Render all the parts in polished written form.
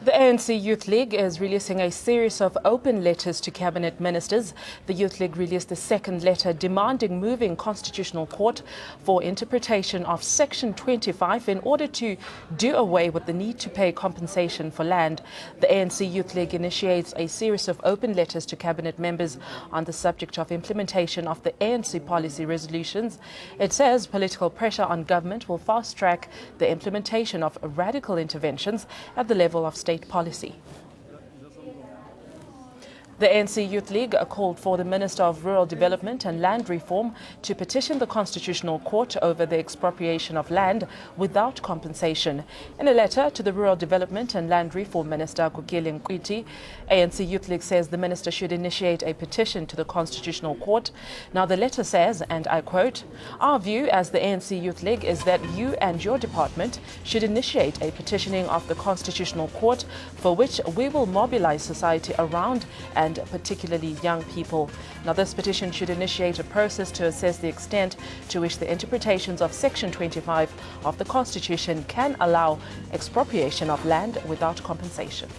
The ANC Youth League is releasing a series of open letters to cabinet ministers. The Youth League released the second letter demanding moving Constitutional Court for interpretation of Section 25 in order to do away with the need to pay compensation for land. The ANC Youth League initiates a series of open letters to cabinet members on the subject of implementation of the ANC policy resolutions. It says political pressure on government will fast-track the implementation of radical interventions at the level of state policy. The ANC Youth League called for the Minister of Rural Development and Land Reform to petition the Constitutional Court over the expropriation of land without compensation. In a letter to the Rural Development and Land Reform Minister, Kukile Nkwiti, ANC Youth League says the minister should initiate a petition to the Constitutional Court. Now the letter says, and I quote, "Our view as the ANC Youth League is that you and your department should initiate a petitioning of the Constitutional Court for which we will mobilize society around and particularly young people." Now, this petition should initiate a process to assess the extent to which the interpretations of Section 25 of the Constitution can allow expropriation of land without compensation.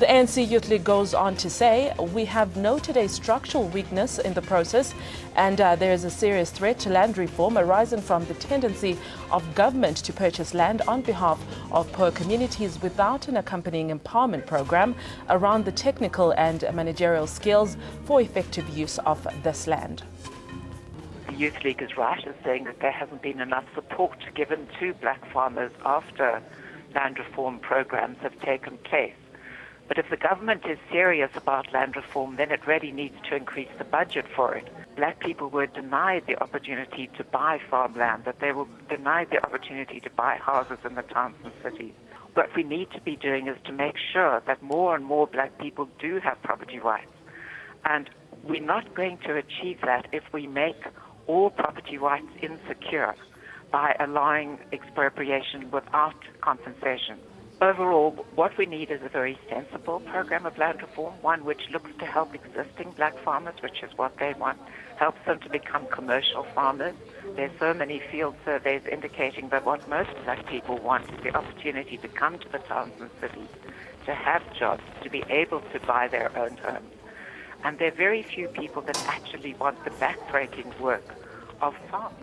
The ANC Youth League goes on to say, "We have noted a structural weakness in the process and there is a serious threat to land reform arising from the tendency of government to purchase land on behalf of poor communities without an accompanying empowerment program around the technical and managerial skills for effective use of this land." The Youth League is right in saying that there hasn't been enough support given to black farmers after land reform programs have taken place. But if the government is serious about land reform, then it really needs to increase the budget for it. Black people were denied the opportunity to buy farmland, that they were denied the opportunity to buy houses in the towns and cities. What we need to be doing is to make sure that more and more black people do have property rights. And we're not going to achieve that if we make all property rights insecure by allowing expropriation without compensation. Overall, what we need is a very sensible program of land reform, one which looks to help existing black farmers, which is what they want, helps them to become commercial farmers. There's so many field surveys indicating that what most black people want is the opportunity to come to the towns and cities, to have jobs, to be able to buy their own homes. And there are very few people that actually want the backbreaking work of farming.